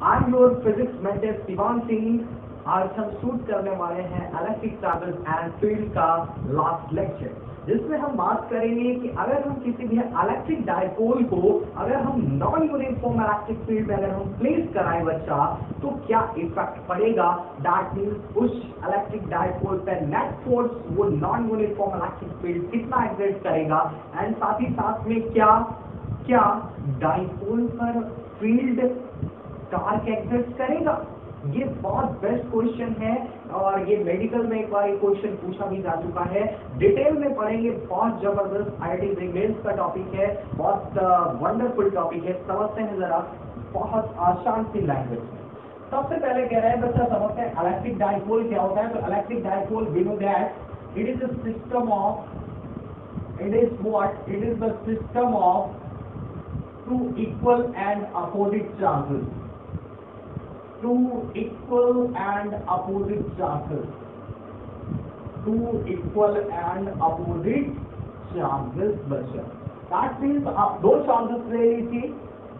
I am your physics mentor Shivan Singh. आज हम shoot करने वाले हैं इलेक्ट्रिक चार्जेस एंड फील्ड का लास्ट लेक्चर, जिसमें हम बात करेंगे कि अगर हम किसी भी इलेक्ट्रिक डायपोल को अगर हम नॉन यूनिफॉर्म इलेक्ट्रिक फील्ड में अगर हम प्लेस कराएं बच्चा, तो क्या इफेक्ट पड़ेगा। दैट मीन्स उस इलेक्ट्रिक डायपोल पर नेट फोर्स वो नॉन यूनिफॉर्म इलेक्ट्रिक फील्ड कितना एक्सर्ट करेगा, एंड साथ ही साथ में क्या डायपोल पर फील्ड टॉर्क एक्सर्ट करेगा। ये बहुत बेस्ट क्वेश्चन है और ये मेडिकल में एक बार ये क्वेश्चन पूछा भी जा चुका है। डिटेल में पढ़ेंगे, बहुत जबरदस्त आईआईटी मेंस का टॉपिक है, बहुत वंडरफुल टॉपिक है। समझते हैं जरा बहुत आसान सी लैंग्वेज में। सबसे पहले कह रहे हैं बच्चा समझते हैं इलेक्ट्रिक डायपोल क्या होता है। तो electric dipole we know that it is the system of two equal and opposite charges. Two equal and opposite charges. बच्चा। That means आप दो चार्जेस ले लीजिए,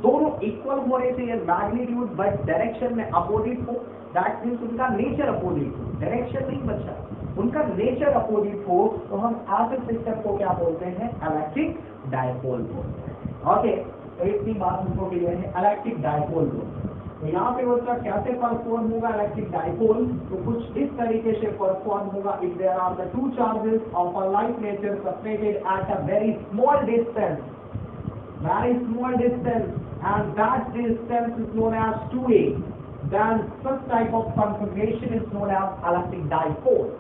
दोनों इक्वल होने चाहिए मैग्नीट्यूड, बट डायरेक्शन में अपोजिट हो। दैट मीन्स उनका नेचर अपोजिट हो, डायरेक्शन नहीं बच्चा, उनका नेचर अपोजिट हो, तो हम ऐसे सिस्टम को क्या बोलते हैं, इलेक्ट्रिक डायपोल बोलते हैं। ओके, तो इतनी बात हमको क्लियर है, इलेक्ट्रिक डायपोल बोलते हैं। तो यहाँ पे बच्चा कैसे परफॉर्म होगा इलेक्ट्रिक डायपोल, तो कुछ इस तरीके से परफॉर्म होगा। If there are the two charges of a like nature separated at a very small distance, and that distance is known as 2a, then such type of configuration is known as electric dipole.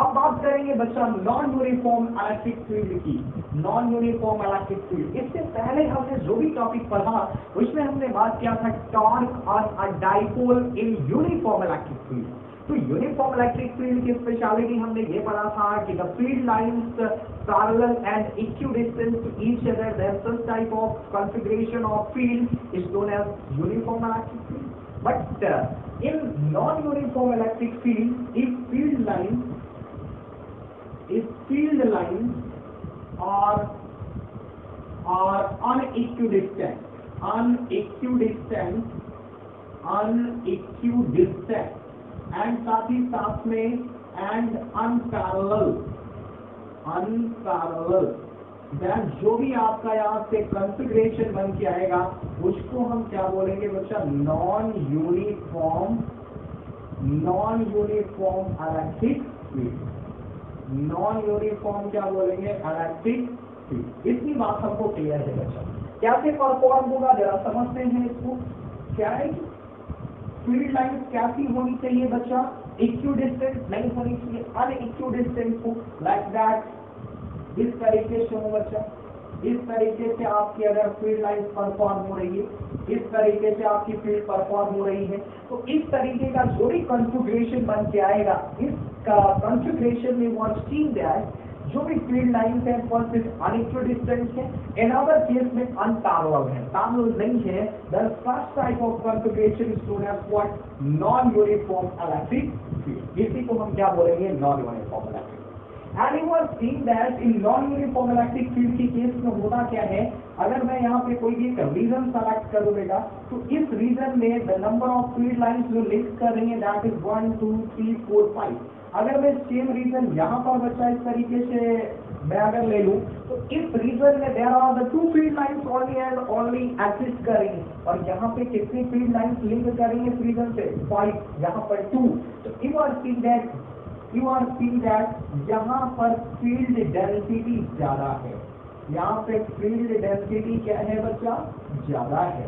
अब बात करेंगे बच्चा non uniform electric field की। Non uniform electric field, इससे पहले हमने जो भी टॉपिक पढ़ा उसमें हमने बात किया था torque on a dipole in uniform electric field. तो यूनिफॉर्म इलेक्ट्रिक फील्ड की स्पेशलिटी हमने ये पढ़ा था कि the field lines parallel and equidistant to each other, there such type of configuration of field is known as uniform electric field. But in non uniform electric field, if field lines are unequidistant and साथ ही साथ में and unparallel, then जो भी आपका यहाँ से configuration बन के आएगा उसको हम क्या बोलेंगे बच्चा, non uniform electric field. Non uniform क्या बोलेंगे, इलेक्ट्रिक फील्ड। इतनी बात हमको क्लियर है बच्चा। कैसे परफॉर्म होगा जरा समझते हैं इसको। क्या है कि फील्ड लाइन कैसी होनी चाहिए बच्चा, इक्विडिस्टेंट नहीं होनी चाहिए, अनइक्विडिस्टेंट हो, लाइक दैट, इस तरीके से हो बच्चा। इस तरीके से आपकी अगर फील्ड लाइन परफॉर्म हो रही है, इस तरीके से आपकी फील्ड परफॉर्म हो रही है, तो इस तरीके का जो भी कॉन्फ़िगरेशन बन के आएगा, इस कॉन्फ़िगरेशन में वी सीन दैट जो भी फील्ड लाइन है फर्स्ट इज अनइक्विडिस्टेंट है, इन अदर केस में अनपैरेलल है, पैरेलल नहीं है। The first type of configuration is known as what, non uniform electric field. इसी को हम क्या बोलेंगे, non uniform electric. And you are seeing that in non-uniform electric field की केस में होता क्या है, अगर मैं यहाँ पे कोई भी एक रीजन सेलेक्ट करूँ बेटा, तो इस रीजन में the number of field lines जो लिंक कर रही है दैट इज 1 2 3 4 5। अगर मैं सेम रीजन यहाँ पर बच्चा इस तरीके से मैं अगर ले लूँ, तो इस रीजन में there are the 2 field lines only and only exist कर रही है, और यहाँ पे कितनी फील्ड लाइंस लिंक कर रही है इस रीजन से, 5, यहाँ पर 2। तो यू आर सीइंग दैट यहाँ पर फील्ड डेंसिटी ज्यादा है, यहाँ पे फील्ड डेंसिटी क्या है बच्चा, ज्यादा है।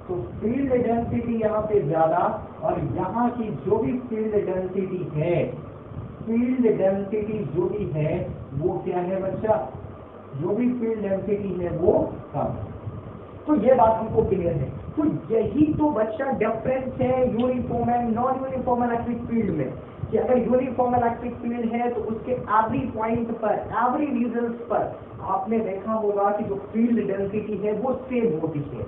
तो फील्ड डेंसिटी यहाँ पे ज्यादा, और यहाँ की जो भी फील्ड डेंसिटी जो भी है वो क्या है बच्चा, जो भी फील्ड डेंसिटी है वो कम है। तो ये बात हमको क्लियर है। तो यही तो बच्चा डिफरेंस है uniform and non uniform electric field में, कि अगर यूनिफॉर्म इलेक्ट्रिक फील्ड है तो उसके एवरी पॉइंट पर, एवरी रीजन्स पर आपने देखा होगा कि जो फील्ड डेंसिटी है वो सेम होती है।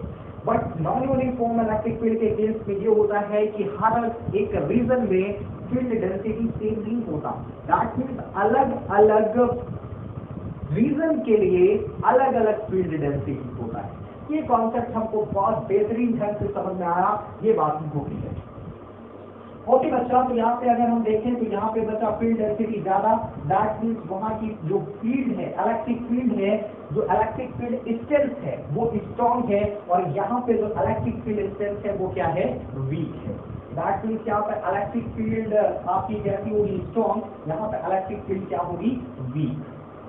But non uniform electric field के केस में ये होता है कि हर एक रीजन में फील्ड डेंसिटी सेम नहीं होता। दैट मीन्स अलग अलग रीजन के लिए अलग अलग फील्ड डेंसिटी होता है। ये कॉन्सेप्ट हमको बहुत बेहतरीन ढंग से समझ में आया, ये बात हमको क्लियर है। ओके बच्चा, तो यहाँ पे अगर हम देखें तो यहाँ पे बच्चा फील्ड डेंसिटी ज्यादा, दैट मीन्स वहाँ की जो फील्ड है, इलेक्ट्रिक फील्ड है, जो इलेक्ट्रिक फील्ड स्ट्रेंथ है वो स्ट्रॉन्ग है, और यहाँ पे जो इलेक्ट्रिक फील्ड स्ट्रेंथ है वो क्या है, वीक है। दैट मीन्स यहाँ पे इलेक्ट्रिक फील्ड आपकी कैसी होगी, स्ट्रॉन्ग, यहाँ पे इलेक्ट्रिक फील्ड क्या होगी, वीक।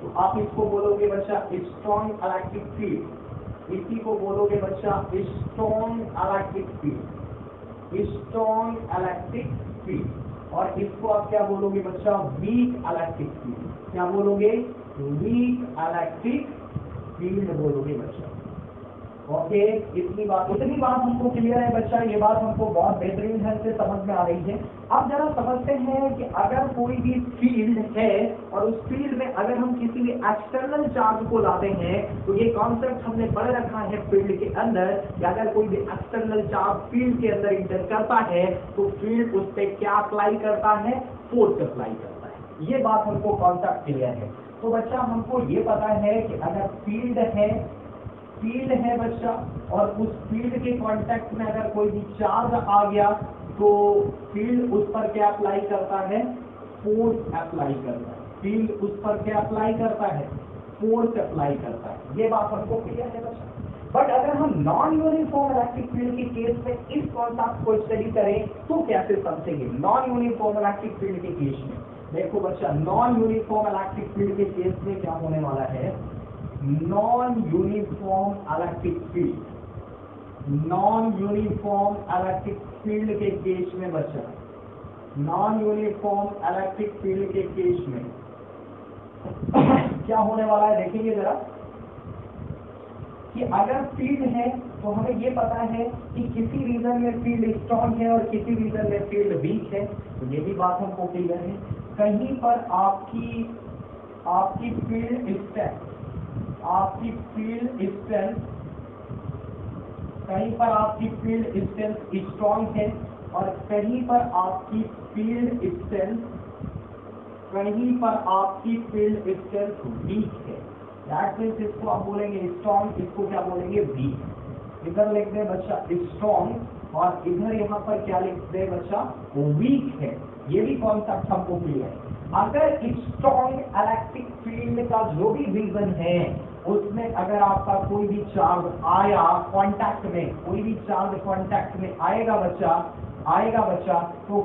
तो आप इसको बोलोगे बच्चा स्ट्रॉन्ग इलेक्ट्रिक फील्ड, इसी को बोलोगे बच्चा strong electric field, strong electric field. और इसको आप क्या बोलोगे बच्चा, वीक इलेक्ट्रिक फील्ड। क्या बोलोगे, वीक इलेक्ट्रिक फील्ड बोलोगे बच्चा। ओके, इतनी बात हमको क्लियर है बच्चा, ये बात हमको बहुत बेहतरीन ढंग से समझ में आ रही है। अब जरा समझते हैं कि अगर कोई भी फील्ड है और उस फील्ड में अगर हम किसी भी एक्सटर्नल चार्ज को लाते हैं, तो ये कॉन्सेप्ट हमने पढ़ रखा है फील्ड के अंदर कि अगर कोई भी एक्सटर्नल चार्ज फील्ड के अंदर इंटर करता है तो फील्ड उस पर क्या अप्लाई करता है, फोर्स अप्लाई करता है। ये बात हमको कॉन्सेप्ट क्लियर है। तो बच्चा हमको ये पता है कि अगर फील्ड है बच्चा, और उस फील्ड के कांटेक्ट में अगर कोई भी चार्ज आ गया तो फील्ड उस पर क्या अप्लाई करता है, फोर्स अप्लाई करता है। फील्ड उस पर क्या अप्लाई करता है, फोर्स अप्लाई करता है। ये बात हमको क्लियर है बच्चा। बट अगर हम नॉन यूनिफॉर्म इलेक्ट्रिक फील्ड के केस में इस कॉन्सेप्ट को स्टडी करें तो कैसे समझेंगे। नॉन यूनिफॉर्म इलेक्ट्रिक फील्ड के केस में देखो बच्चा, नॉन यूनिफॉर्म इलेक्ट्रिक फील्ड के केस में क्या होने वाला है, non uniform electric field, non uniform electric field के केस में बच्चा, नॉन यूनिफॉर्म इलेक्ट्रिक फील्ड के केस में क्या होने वाला है, देखेंगे जरा कि अगर फील्ड है तो हमें ये पता है कि किसी रीजन में फील्ड स्ट्रॉन्ग है और किसी रीजन में फील्ड वीक है। तो ये भी बात हमको क्लियर है। कहीं पर आपकी फील्ड स्ट्रेंथ, आपकी फील्ड स्ट्रेंथ, कहीं पर आपकी फील्ड स्ट्रेंथ स्ट्रॉन्ग है और कहीं पर आपकी फील्ड स्ट्रेंथ, कहीं पर आपकी फील्ड स्ट्रेंथ वीक है। दैट मीन्स इसको आप बोलेंगे स्ट्रॉन्ग, इसको क्या बोलेंगे, वीक। इधर लिख दे बच्चा स्ट्रॉन्ग और इधर यहाँ पर क्या लिख दे बच्चा, वीक है। ये भी कॉन्सेप्ट हमको क्लियर है। अगर स्ट्रॉन्ग इलेक्ट्रिक फील्ड का जो भी रीजन है उसमें अगर आपका कोई भी चार्ज आया कांटेक्ट में, कोई भी चार्ज कांटेक्ट में आएगा बच्चा, तो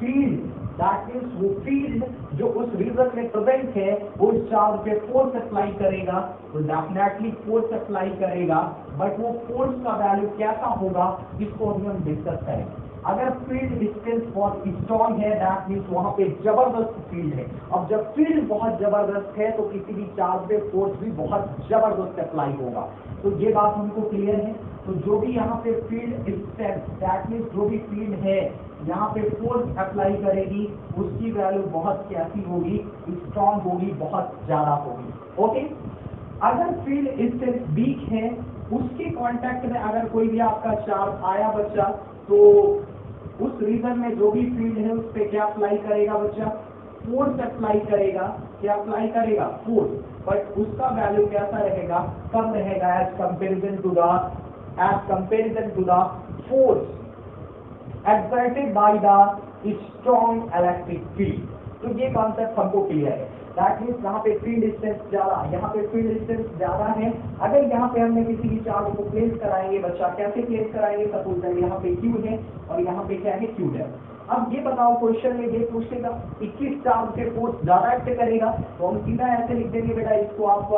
फील्ड, दैट मीन्स वो फील्ड जो उस रीजन में प्रेजेंट है उस चार्ज पे फोर्स अप्लाई करेगा, तो डेफिनेटली फोर्स अप्लाई करेगा। बट वो फोर्स का वैल्यू कैसा होगा इसको हम डिस्कस करेंगे। अगर फील्ड डिस्टेंस बहुत स्ट्रॉन्ग है दैट मीन्स वहां पे जबरदस्त फील्ड है। अब जब फील्ड बहुत जबरदस्त है तो किसी भी चार्ज पे फोर्स भी बहुत जबरदस्त अप्लाई होगा। तो ये बात हमको क्लियर है। तो जो भी यहाँ पे फील्ड स्ट्रेंथ, दैट मीन्स जो भी फील्ड है यहाँ पे फोर्स अप्लाई करेगी उसकी वैल्यू बहुत कैसी होगी, स्ट्रॉन्ग होगी, बहुत ज्यादा होगी। ओके, अगर फील्ड स्ट्रेंथ वीक है उसके कांटेक्ट में अगर कोई भी आपका चार्ज आया बच्चा, तो उस रीजन में जो भी फील्ड है उस पर क्या अप्लाई करेगा बच्चा, फोर्स अप्लाई करेगा। क्या अप्लाई करेगा, फोर्स। बट उसका वैल्यू कैसा रहेगा, कम रहेगा as comparison to the force exerted by the strong electric field। तो ये कॉन्सेप्ट हमको क्लियर है। दैट मीन्स यहाँ पे फील्ड स्ट्रेंथ ज्यादा, यहाँ पे फील्ड स्ट्रेंथ ज्यादा है। अगर यहाँ पे हमने किसी भी चार्ज को प्लेस कराएंगे बच्चा, कैसे प्लेस कराएंगे, सपोज दैट यहाँ पे Q है और यहाँ पे क्या है, Q है। अब ये बताओ क्वेश्चन में ये पूछेगा 21 चार्ज पे फोर्स ज्यादा एक्ट करेगा, तो हम सीधा ऐसे लिख देंगे बेटा, इसको आप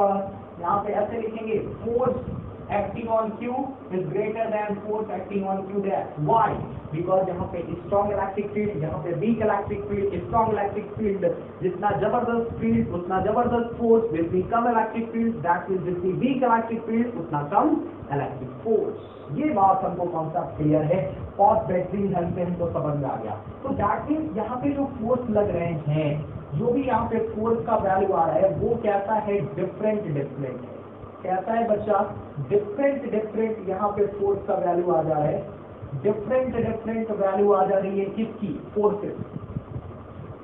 यहाँ पे ऐसे लिखेंगे, force acting on Q is greater than force acting on Q dash। Why? Because यहाँ पे strong electric field, यहाँ पे weak electric field। strong electric field जितना जबरदस्त field उतना जबरदस्त force, जितनी कम electric field that means जितनी weak electric field उतना कम electric force। ये बात हमको कॉन्सेप्ट क्लियर है, बहुत बेहतरीन ढंग से हमको समझ में आ गया। तो that means यहाँ पे जो फोर्स लग रहे हैं, जो भी यहाँ पे फोर्स का वैल्यू आ रहा है वो कैसा है, डिफरेंट है। कैसा है बच्चा, डिफरेंट यहाँ पे फोर्स का वैल्यू आ जा रहा है, डिफरेंट वैल्यू आ जा रही है किसकी, फोर्सेस।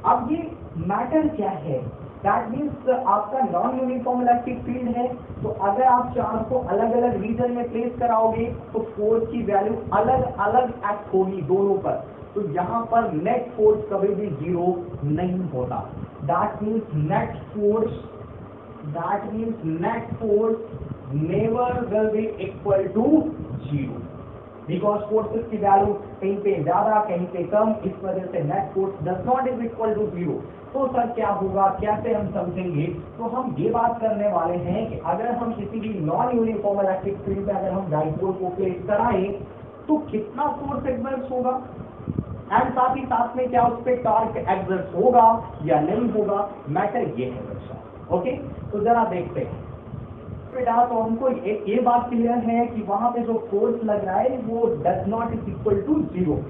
अब ये मैटर क्या है, दैट मीन्स आपका नॉन यूनिफॉर्म इलेक्ट्रिक फील्ड है, तो अगर आप चार्ज को अलग अलग रीजन में प्लेस कराओगे तो फोर्स की वैल्यू अलग अलग एक्ट होगी दोनों पर, तो यहाँ पर नेट फोर्स कभी भी जीरो नहीं होता। That means net force never will be equal to zero, because forces की वैल्यू कहीं पे ज्यादा कहीं पे कम, इस वजह से net force does not is equal to zero. तो सर क्या होगा, कैसे हम समझेंगे? तो हम ये बात करने वाले हैं कि अगर हम किसी भी नॉन यूनिफॉर्म इलेक्ट्रिक फील्ड में अगर हम डाइपोल को प्लेस कराएं तो कितना फोर्स एक्सर्ट होगा, एंड साथ ही साथ में क्या उस पर टॉर्क एक्सर्ट होगा या नहीं होगा, मैटर ये है बच्चा। ओके, तो जरा देखते हैं बेटा। तो हमको ये बात क्लियर है कि वहां पे जो फोर्स लग रहा है वो does not is equal to zero.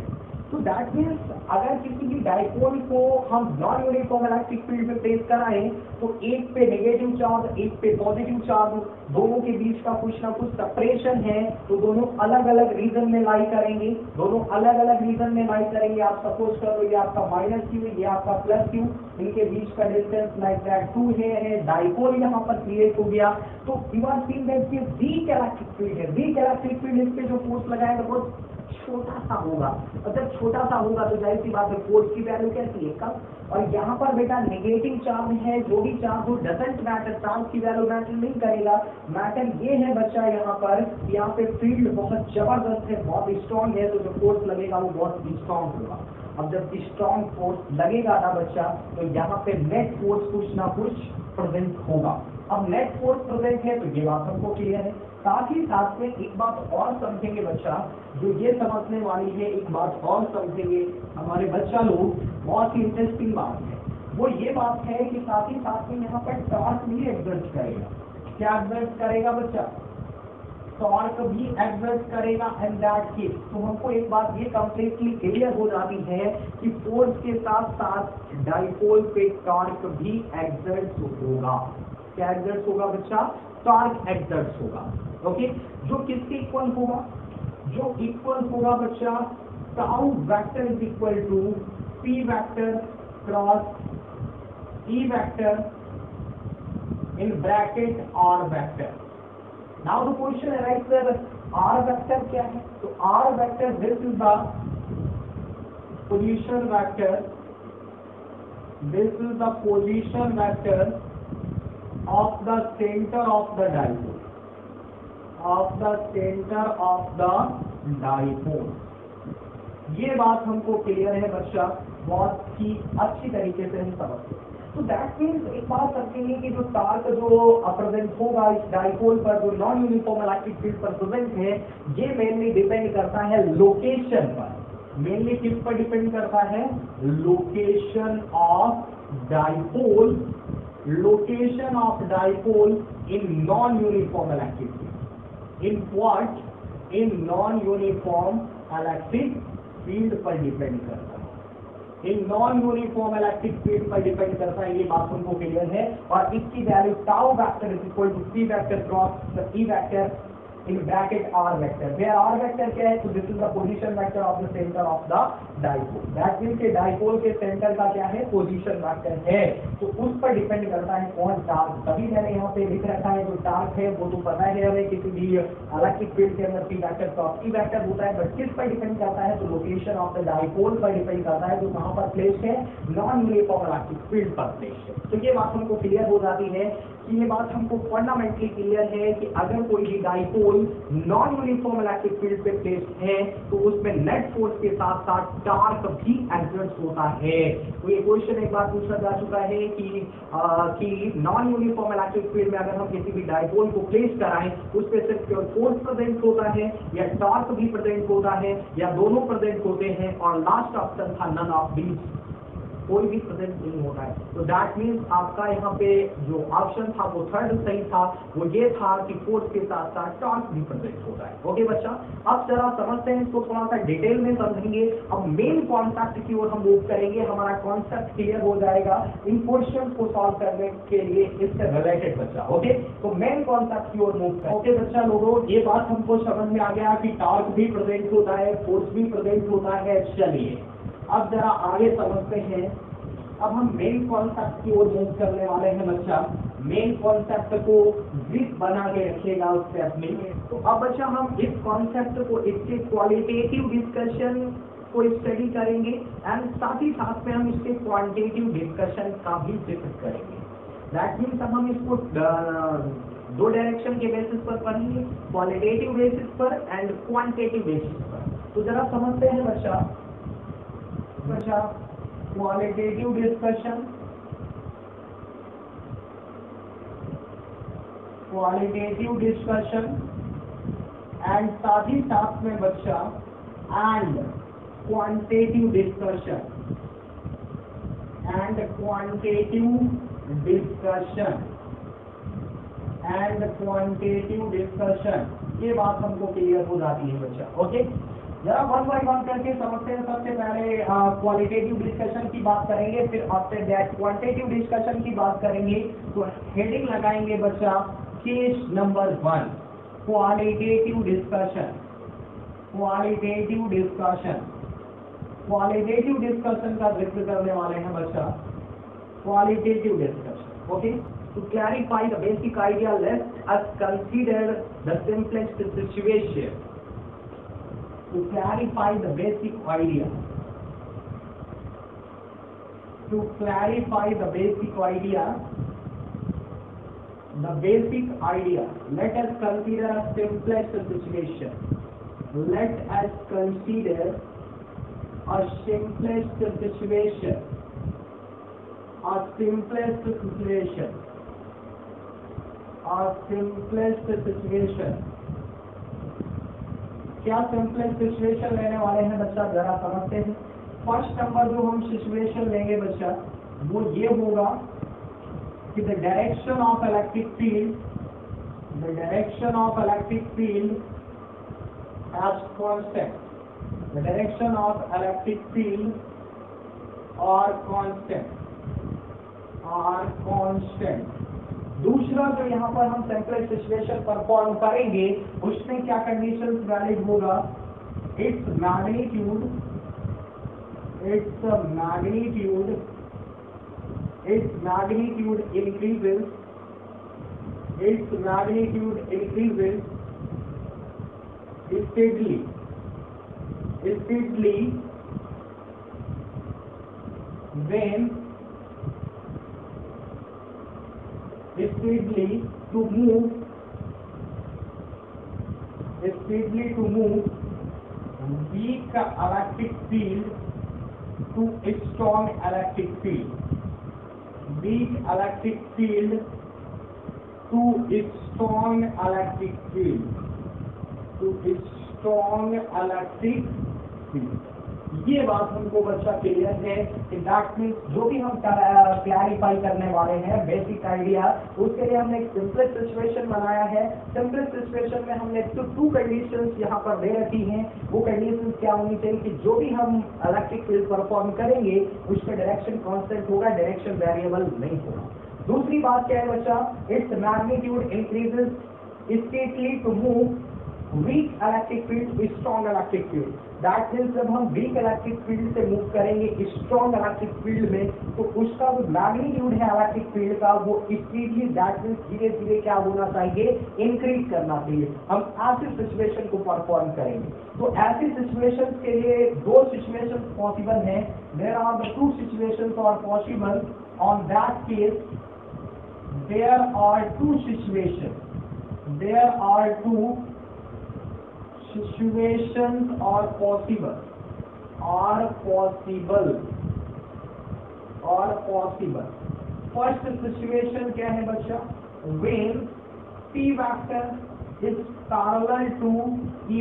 तो दैट मीन्स अगर किसी भी डाइपोल को हम नॉन यूनिफॉर्म इलेक्ट्रिक फील्ड में प्लेस कराएं तो एक पे नेगेटिव चार्ज एक पे पॉजिटिव चार्ज, दोनों के बीच का कुछ ना कुछ सेपरेशन है, तो दोनों अलग अलग रीजन में लाई करेंगे, दोनों अलग अलग रीजन में लाई करेंगे। आप सपोज करो ये आपका माइनस क्यू, ये आपका प्लस क्यू, इनके बीच का डिस्टेंस लाइक दैट 2 है, डाइपोल यहाँ पर क्रिएट हो गया। तो यू आर सीइंग दैट ये वीक इलेक्ट्रिक फील्ड है, वीक इलेक्ट्रिक फील्ड, इस पे जो फोर्स लगाएगा वो छोटा सा होगा, और जब छोटा सा होगा तो जाहिर सी बात है फोर्स की वैल्यू कैसी है, कम। और यहाँ पर बेटा नेगेटिव चार्ज है, जो भी चार्ज हो डजंट मैटर, चार्ज की वैल्यू मैटर नहीं करेगा। मैटर ये है बच्चा यहाँ पर, यहाँ पे फील्ड बहुत जबरदस्त है, बहुत स्ट्रॉन्ग है, तो जो फोर्स लगेगा वो बहुत स्ट्रॉन्ग होगा। अब जब स्ट्रॉन्ग फोर्स लगेगा ना बच्चा, तो यहाँ पे नेट फोर्स कुछ ना कुछ प्रेजेंट होगा। अब नेट फोर्स प्रेजेंट है तो ये बात हमको क्लियर है। साथ ही साथ में एक बात और समझेंगे बच्चा, जो ये समझने वाली है, एक बात और समझेंगे हमारे बच्चा लोग, बहुत ही इंटरेस्टिंग बात है, वो ये बात है कि साथ ही साथ में यहाँ पर टॉर्क भी एक्सर्ट करेगा। क्या एक्सर्ट करेगा बच्चा? टॉर्क भी एक्सर्ट करेगा। एंड दैट केस तो हमको एक बात ये कंप्लीटली क्लियर हो जाती है कि फोर्स के साथ साथ डाइपोल पे टॉर्क भी एक्सर्ट होगा। क्या एक्सर्ट होगा बच्चा? टॉर्क एक्सर्ट होगा। ओके, जो किसके इक्वल होगा? जो इक्वल होगा बच्चा tau vector is equal to P vector cross E vector in bracket R vector. Now the question arise sir, R vector क्या है? तो R vector this is the position vector, this is the position vector of the center of the dipole, of the center of the dipole। ये बात हमको clear है बच्चा, बहुत ही अच्छी तरीके से हम समझते हैं। तो दैट मीन्स एक बात समझेंगे कि जो टॉर्क जो प्रेजेंट होगा इस डाइपोल पर, जो नॉन यूनिफॉर्म इलेक्ट्रिक फील्ड पर प्रेजेंट है, ये मेनली डिपेंड करता है लोकेशन पर। मेनली किस पर डिपेंड करता है? Location of dipole, location of dipole in non-uniform electric field। in what? in non-uniform electric field पर डिपेंड करता है, in non uniform electric field पर डिपेंड करता है। ये बात हमको क्लियर है। और इसकी value tau vector is equal to P vector cross E vector in bracket R vector. Where R vector क्या है? तो this is the position vector of the centre of the dipole. That means के dipole के centre का क्या है? Position vector है। तो उस पर डिपेंड करता है कौन? टार्क। तभी मैंने यहाँ पे लिख रखा है, जो टार्क है वो तो पता है हमें, किसी भी इलेक्ट्रिक फील्ड के अंदर P vector cross E vector होता है, बट किस पर डिपेंड करता है? तो लोकेशन ऑफ द डाइपोल पर डिपेंड करता है, जो कहाँ पर प्लेस है? नॉन यूनिफॉर्म इलेक्ट्रिक फील्ड पर प्लेस है। तो ये बात हमको क्लियर हो जाती है कि ये बात हमको फंडामेंटली क्लियर है कि अगर कोई भी dipole non uniform electric field पे प्लेस है तो उसमें नेट फोर्स के साथ साथ टॉर्क भी एक्सर्ट होता है। तो ये क्वेश्चन एक बार पूछा जा चुका है कि नॉन यूनिफॉर्म इलेक्ट्रिक फील्ड में अगर हम किसी भी डाइपोल को प्लेस कराएं उस पे सिर्फ केवल फोर्स प्रेजेंट होता है या टॉर्क भी प्रेजेंट होता है या दोनों प्रेजेंट होते हैं, और लास्ट ऑप्शन था नन ऑफ दीज, कोई भी प्रेजेंट नहीं होता है। तो दैट मीन्स आपका यहाँ पे जो ऑप्शन था वो थर्ड सही था, वो ये था कि फोर्स के साथ साथ टॉर्क भी प्रेजेंट होता है। ओके बच्चा, अब जरा समझते हैं इसको, थोड़ा सा डिटेल में समझेंगे। अब मेन कॉन्सेप्ट की ओर हम मूव करेंगे, हमारा कॉन्सेप्ट क्लियर हो जाएगा इन क्वेश्चन को सॉल्व करने के लिए इससे रिलेटेड बच्चा। ओके, तो मेन कॉन्सेप्ट की ओर मूव करें। ओके बच्चा लोगों, ये बात हमको समझ में आ गया कि टॉर्क भी प्रेजेंट होता है, फोर्स भी प्रेजेंट होता है। चलिए अब जरा आगे समझते हैं। अब हम मेन कॉन्सेप्ट की ओर मूव करने वाले हैं बच्चा। मेन कॉन्सेप्ट को ग्रिप बना के रखिएगा उस स्टेप में। तो अब बच्चा हम इस कॉन्सेप्ट को, इसके क्वालिटेटिव डिस्कशन को स्टडी करेंगे एंड साथ ही साथ में हम इसके क्वांटिटेटिव डिस्कशन का भी जिक्र करेंगे। दैट मीन्स अब हम इसको दो डायरेक्शन के बेसिस पर पढ़ेंगे, क्वालिटेटिव बेसिस पर एंड क्वांटिटेटिव बेसिस पर। तो जरा समझते हैं बच्चा क्वालिटेटिव डिस्कशन, एंड साथ ही साथ में बच्चा एंड क्वांटिटेटिव डिस्कशन, ये बात हमको क्लियर हो जाती है बच्चा। ओके, जरा वन बाय वन करके समझते हैं। सबसे पहले क्वालिटेटिव डिस्कशन की बात करेंगे, फिर आफ्टर दैट क्वांटिटेटिव डिस्कशन की बात करेंगे। तो हेडिंग लगाएंगे बच्चा case number 1, qualitative discussion. Qualitative discussion का जिक्र करने वाले हैं बच्चा, qualitative discussion. Okay, to clarify the basic idea, let us consider the simplest situation. To clarify the basic idea, let us consider a simplest situation. Let us consider a simplest situation. क्या simplest situation लेने वाले हैं बच्चा, जरा समझते हैं। First number जो हम सिचुएशन लेंगे बच्चा वो ये होगा कि the direction of electric field as constant, the direction of electric field are constant. दूसरा जो यहाँ पर हम सिंपलेस्ट सिचुएशन परफॉर्म करेंगे उसमें क्या कंडीशंस वैलिड होगा, its magnitude increases steadily when to move weak electric field to a strong electric field. Weak electric field to a strong electric field. ये बात हमको बच्चा क्लियर है कि दैट मीन्स जो भी हम क्लैरिफाई करने वाले हैं बेसिक आइडिया, उसके लिए हमने एक सिंपलेस्ट सिचुएशन बनाया है। सिंपलेस्ट सिचुएशन में हमने टू कंडीशंस यहाँ पर दे रखी हैं। वो कंडीशंस क्या होनी चाहिए कि जो भी हम इलेक्ट्रिक फील्ड परफॉर्म करेंगे उसका डायरेक्शन कांस्टेंट होगा, डायरेक्शन वेरिएबल नहीं होगा। दूसरी बात क्या है बच्चा, its magnitude increases stately to move weak electric field strong electric field. That means जब हम वीक इलेक्ट्रिक फील्ड से मूव करेंगे स्ट्रॉन्ग इलेक्ट्रिक फील्ड में तो उसका जो मैग्नीट्यूड है इलेक्ट्रिक फील्ड का वो स्पीडली दैट मीन्स धीरे धीरे क्या होना चाहिए, इंक्रीज करना चाहिए। हम ऐसी सिचुएशन को परफॉर्म करेंगे। तो ऐसी सिचुएशन के लिए दो सिचुएशन पॉसिबल है। There are the two situations are possible on that case. There are two situations are possible. First situation क्या है बच्चा, when P vector is parallel to E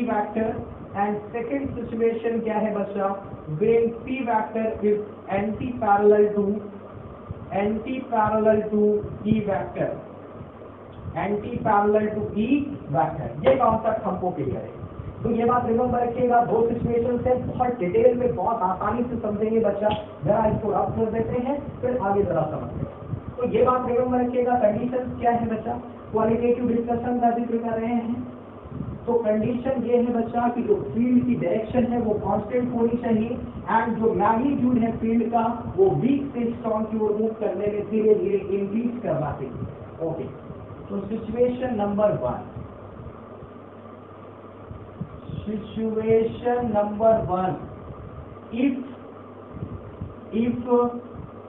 vector, and second situation क्या है बच्चा, when P vector is anti-parallel to E vector. ये concept हमको clear है। तो ये बात रिमेंबर रखिएगा, दो सिचुएशन है, बहुत डिटेल में बहुत आसानी से समझेंगे बच्चा। जरा इसको रफ कर देते हैं फिर आगे जरा समझते हैं। तो ये बात रिमेंबर रखिएगा, कंडीशन क्या है बच्चा, क्वालिटेटिव डिस्कशन का जिक्र कर रहे हैं। तो कंडीशन ये है बच्चा कि जो फील्ड की डायरेक्शन है वो कांस्टेंट होनी चाहिए एंड जो मैग्नीट्यूड है फील्ड का वो वीक से स्ट्रॉन्ग की ओर मूव करने में धीरे धीरे इंक्रीज करना चाहिए। ओके, तो situation number 1, situation number 1, if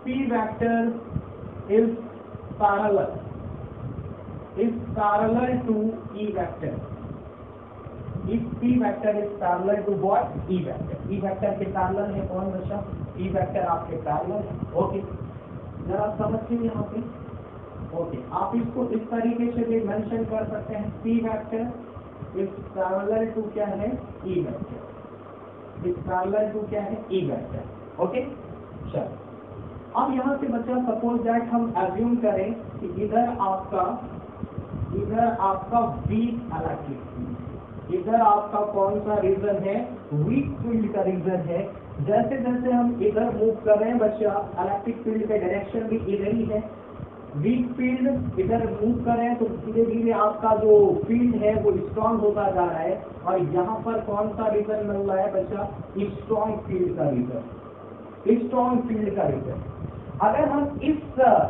P vector is parallel to E vector, if P vector is parallel to what? E vector, E vector के पैरेलल है कौन बच्चा? E vector आपके पैरेलल है। ओके, जरा समझिए यहाँ पे। ओके, आप इसको इस तरीके से भी मेंशन कर सकते हैं, P vector is parallel to क्या है? E vector, is parallel to क्या है? E vector। ओके, चलो अब यहाँ से बच्चा सपोज दैट हम एज्यूम करें कि इधर आपका वीक इलेक्ट्रिक फील्ड, इधर आपका कौन सा रीजन है? वीक फील्ड का रीजन है। जैसे जैसे हम इधर मूव कर रहे हैं बच्चा, इलेक्ट्रिक फील्ड का डायरेक्शन भी इधर ही है। वीक फील्ड इधर मूव कर रहे हैं तो धीरे धीरे आपका जो फील्ड है वो स्ट्रॉन्ग होता जा रहा है और यहाँ पर कौन सा रीजन मिल रहा है बच्चा? स्ट्रॉन्ग फील्ड का रीजन, स्ट्रॉन्ग फील्ड का रीजन। अगर हम इस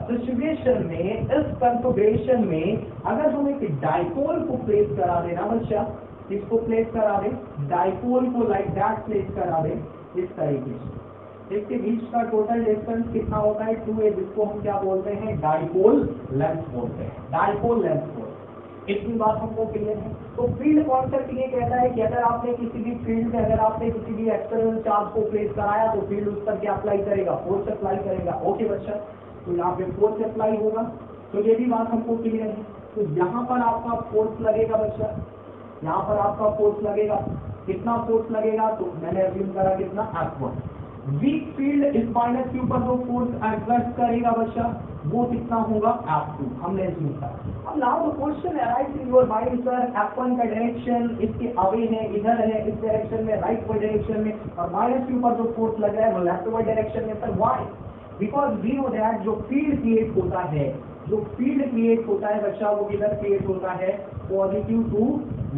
सिचुएशन में, इस कॉन्फ़िगरेशन में अगर हम एक डाइपोल को प्लेस करा देना बच्चा, इसको प्लेस करा दे, डाइपोल को लाइक दैट प्लेस करा दे इस तरीके से, इसके बीच का टोटल डिस्टेंस कितना होता है? 2a, जिसको हम क्या बोलते हैं? डाइपोल लेंथ बोलते हैं, डाइपोल लेंथ बोलते हैं। इतनी बात हमको क्लियर है। तो फील्ड कॉन्सेप्ट ये कहता है कि अगर आपने किसी भी फील्ड में, अगर आपने किसी भी एक्सटर्नल चार्ज को प्लेस कराया तो फील्ड उस पर क्या अप्लाई करेगा? फोर्स अप्लाई करेगा। ओके बच्चा, तो यहाँ पे फोर्स अप्लाई होगा, तो ये भी बात हमको क्लियर है। तो यहाँ पर आपका फोर्स लगेगा बच्चा, यहाँ पर आपका फोर्स लगेगा, कितना फोर्स लगेगा? तो मैंने अज्यूम करा कितना? F1। वीक फील्ड इस माइनस के ऊपर जो फोर्स एक्सर्ट करेगा बच्चा वो कितना होगा? F2, हमने अज्यूम करा। अब now the question arise in your mind, sir F1 का डायरेक्शन इसके अवे है, इधर है, इस डायरेक्शन में, राइट वर्ड डायरेक्शन में, और माइनस के ऊपर जो फोर्स लग रहा है वो लेफ्ट वर्ड डायरेक्शन में। Sir why? Because we know that जो फील्ड क्रिएट होता है, जो फील्ड क्रिएट होता है बच्चा वो किधर क्रिएट होता है? Positive to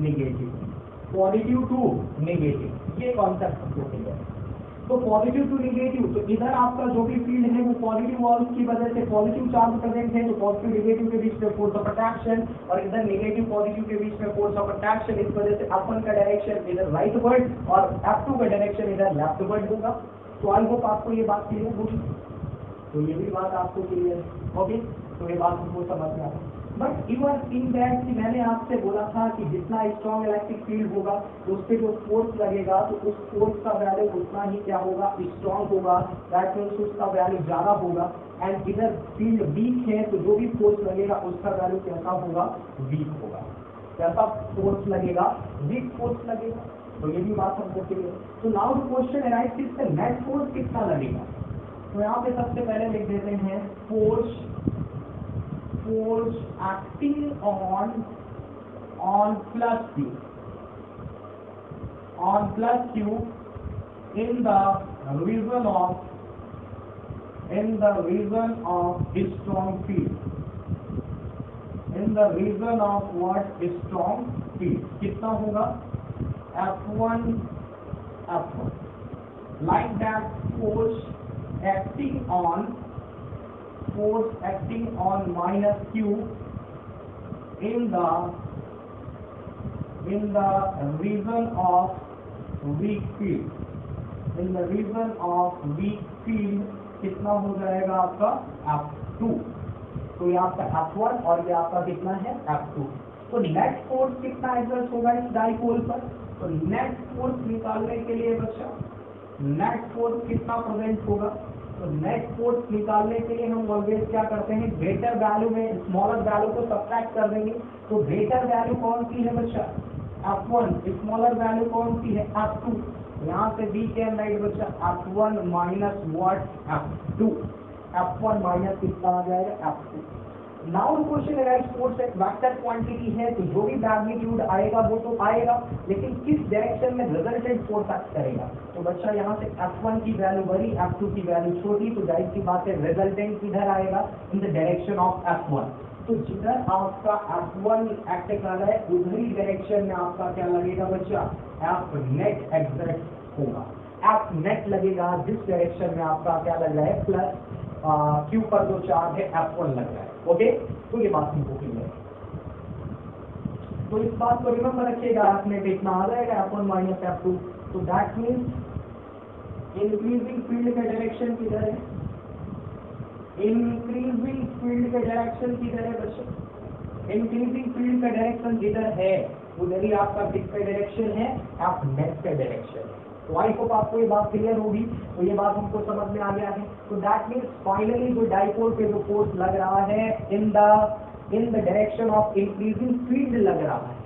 negative, positive to negative, ये कॉन्सेप्ट हमको क्लियर है। तो पॉजिटिव टू नेगेटिव, तो इधर आपका जो भी फील्ड है वो पॉजिटिव वाल्स की वजह से पॉजिटिव चार्ज प्रेजेंट है, तो पॉजिटिव नेगेटिव के बीच में फोर्स ऑफ अट्रैक्शन, और इधर नेगेटिव पॉजिटिव के बीच में फोर्स ऑफ अट्रैक्शन, इस वजह से F1 का डायरेक्शन इधर राइट वर्ड और F2 का डायरेक्शन इधर लेफ्ट वर्ड होगा। तो आई होप आपको ये बात क्लियर होगी, तो ये भी बात आपको क्लियर है। ओके, तो ये बात हमको समझ में आ रहा है। बट इवन इन दैट कि मैंने आपसे बोला था कि जितना स्ट्रॉन्ग इलेक्ट्रिक फील्ड होगा तो उस पर जो फोर्स लगेगा तो उस फोर्स का वैल्यू उतना ही क्या होगा? स्ट्रॉन्ग होगा, दैट मीन्स उसका वैल्यू ज्यादा होगा। एंड इधर फील्ड वीक है तो जो भी फोर्स लगेगा उसका वैल्यू कैसा होगा? वीक होगा। कैसा फोर्स लगेगा? वीक फोर्स लगेगा। तो ये भी बात हमको क्लियर है। तो नाउ द क्वेश्चन अराइज कि इसका नेट फोर्स कितना लगेगा? तो यहाँ पे सबसे पहले लिख देते हैं force acting on plus Q in the region of strong field, in the region of what? Strong field। कितना होगा? F1 like that force acting on minus Q in the region of weak field, in the region of weak field कितना हो जाएगा आपका? F2। तो ये आपका F1 और ये आपका कितना है? F2। तो नेट फोर्स कितना एक्सर्ट होगा इस डाइपोल पर? तो नेट फोर्स निकालने के लिए बच्चा, नेट फोर्स कितना प्रेजेंट होगा? तो नेट फोर्स निकालने के लिए हम ऑलवेज क्या करते हैं? ग्रेटर वैल्यू में स्मॉलर वैल्यू को सब्ट्रैक्ट कर देंगे। तो ग्रेटर वैल्यू कौन सी है बच्चा? F1। स्मॉलर वैल्यू कौन सी है? F2। यहाँ से वी कैन राइट बच्चा F1 minus what? F2। F1 minus कितना आ जाएगा? F2। Now question arise, force एक वेक्टर क्वांटिटी है तो जो भी मैग्नीट्यूड आएगा वो तो आएगा, लेकिन किस डायरेक्शन में रिजल्टेंट फोर्स एक्ट करेगा? तो बच्चा यहाँ से F1 की वैल्यू बड़ी, F2 की वैल्यू छोटी, तो जाहिर सी बात है रिजल्टेंट किधर आएगा? इन द डायरेक्शन ऑफ F1। तो जिधर आपका F1 एक्ट कर रहा है उधर ही डायरेक्शन में आपका क्या लगेगा बच्चा, F नेट एग्जैक्ट होगा। F नेट लगेगा जिस डायरेक्शन में आपका क्या लग रहा है, प्लस Q पर जो चार्ज है F1 लग रहा है। ओके, तो ये बात हमको क्लियर है। तो इस बात को रिमेंबर रखिएगा, F नेट इतना आ जाएगा F1 माइनस F2। तो दैट मीन्स इंक्रीजिंग फील्ड का डायरेक्शन किधर है, इंक्रीजिंग फील्ड का डायरेक्शन किधर है बच्चों, इंक्रीजिंग फील्ड का डायरेक्शन जिधर है उधर ही आपका किसका डायरेक्शन है, F नेट का डायरेक्शन है। तो आई होप आपको ये बात क्लियर होगी। तो ये बात हमको समझ में आ गया है। तो दैट मीन्स फाइनली जो डाइपोल पे जो फोर्स लग रहा है in the direction of increasing field लग रहा है।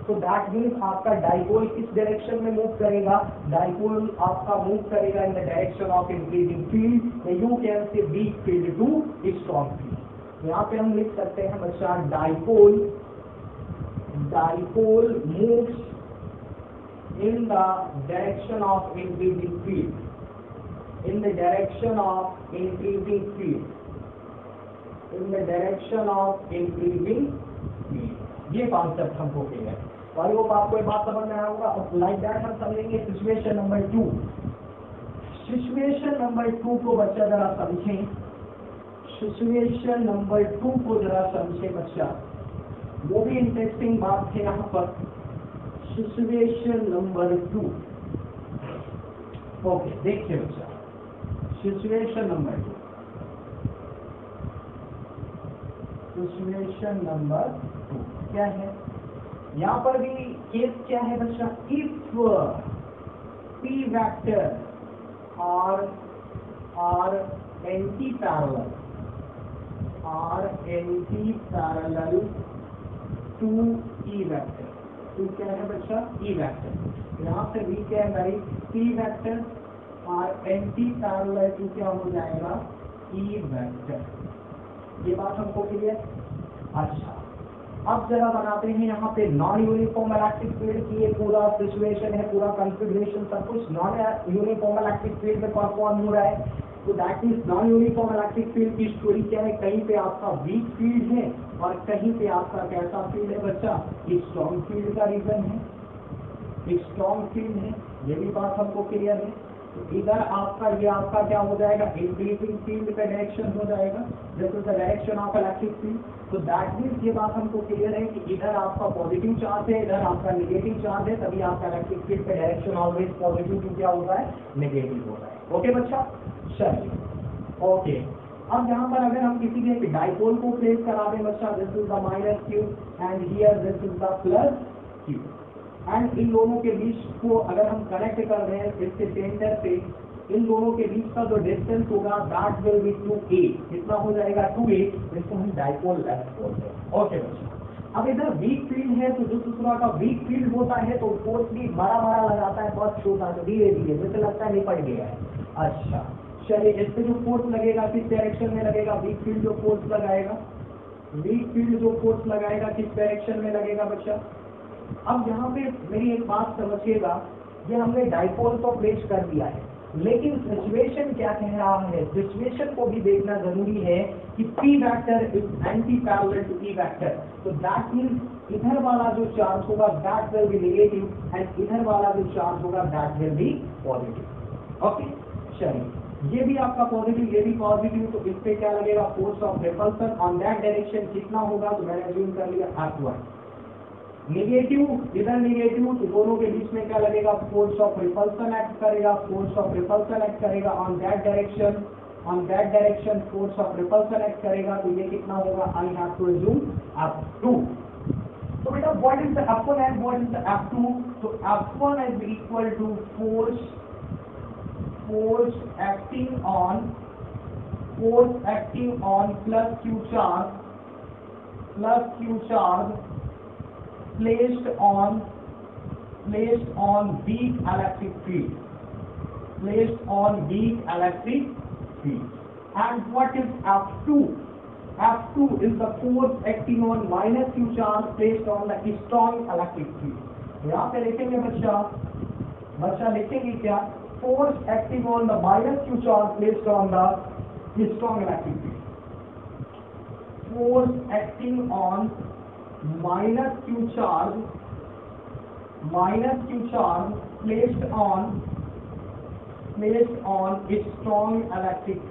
तो दैट मीन्स आपका डाइपोल किस डायरेक्शन में मूव करेगा, डाइपोल आपका मूव करेगा in the direction of increasing field. You can say weak field to strong field. यहाँ पे हम लिख सकते हैं बच्चा dipole moves in the direction of increasing field, in the direction of increasing field, in the direction of increasing field। ये concept हमको clear है। तो आई होप आपको ये बात समझ में आया होगा। और लाइक दैट हम समझेंगे सिचुएशन नंबर 2। सिचुएशन नंबर 2 को बच्चा जरा समझें, सिचुएशन नंबर 2 को जरा समझें बच्चा, वो भी इंटरेस्टिंग बात है यहाँ पर। सिचुएशन नंबर 2, ओके देखिए बच्चा, सिचुएशन नंबर 2, सिचुएशन नंबर 2 क्या है, यहाँ पर भी केस क्या है बच्चा, इफ P वेक्टर और anti parallel to E vector. तो क्या है बच्चा, E वेक्टर। यहाँ से भी क्या है भाई, P वेक्टर और एंटी पैरेलल टू क्या हो जाएगा, E वेक्टर। ये बात हमको क्लियर। अच्छा, अब जरा बनाते हैं यहाँ पे नॉन यूनिफॉर्म इलेक्ट्रिक फील्ड की ये पूरा सिचुएशन है, पूरा कॉन्फ़िगरेशन सब कुछ नॉन यूनिफॉर्म इलेक्ट्रिक फील्ड में परफॉर्म हो रहा है। तो that means non uniform electric field की स्टोरी क्या है, कहीं पे आपका वीक फील्ड है और कहीं पे आपका कैसा फील्ड है बच्चा, एक स्ट्रॉन्ग फील्ड का रीजन है, एक स्ट्रॉन्ग फील्ड है। ये भी बात हमको क्लियर है। तो इधर आपका ये आपका क्या हो जाएगा, इंक्रीजिंग फील्ड का डायरेक्शन हो जाएगा, this is the direction of electric field. तो दैट मीन्स ये बात हमको क्लियर है कि इधर आपका पॉजिटिव चार्ज है, इधर आपका नेगेटिव चार्ज है, तभी आपका इलेक्ट्रिक फील्ड का डायरेक्शन ऑलवेज पॉजिटिव टू क्या होता है, नेगेटिव होता है। ओके बच्चा, चलिए ओके। अब यहाँ पर अगर हम किसी के डाइपोल को प्लेस करा दें बच्चा, this is the minus Q and here this is the plus Q, and in दोनों के बीच को अगर हम कनेक्ट कर रहे हैं इसके सेंटर से, इन दोनों के बीच का जो डिस्टेंस होगा दैट विल बी 2a। कितना हो जाएगा, 2a, जिसको हम डाइपोल लेंथ बोलते हैं। ओके बच्चा, अब इधर वीक फील्ड है, तो जो दूसरा का वीक फील्ड होता है तो फोर्स भी बड़ा लगाता है, बहुत छोटा, तो धीरे धीरे जैसे लगता है निपट गया है। अच्छा चलिए, इस पे जो फोर्स लगेगा किस डायरेक्शन में लगेगा, वीक फील्ड जो फोर्स लगाएगा, वीक फील्ड जो फोर्स लगाएगा किस डायरेक्शन में लगेगा बच्चा। अब यहाँ पे मेरी एक बात समझिएगा, ये हमने डाइपोल तो प्लेस कर दिया है, लेकिन सिचुएशन क्या कह रहा है, सिचुएशन को भी देखना जरूरी है कि P vector is anti parallel to E vector. तो दैट मीन्स इधर वाला जो चार्ज होगा that will be negative and इधर वाला जो चार्ज होगा that will be positive. Okay चलिए, ये भी आपका पॉजिटिव, ये भी पॉजिटिव, तो इस पे क्या लगेगा, force of repulsion on that direction कितना होगा, तो मैंने अज्यूम कर लिया F1। नेगेटिव, इधर नेगेटिव, तो दोनों के बीच में क्या लगेगा, फोर्स ऑफ रिपल्सन एक्ट करेगा, फोर्स ऑफ रिपल्सन एक्ट करेगा on that direction force of repulsion act करेगा। तो ये कितना होगा, I have to assume F2। तो बेटा what is the F1 and what is the F2। तो F1 is equal to force acting on plus Q charge placed on weak electric field, and what is F2? F2 is the force acting on minus Q charge placed on the strong electric field। यहाँ पे लिखेंगे बच्चा लिखेंगे क्या, force acting on the minus Q charge placed on the strong electric field। force acting on minus q charge placed on a strong electric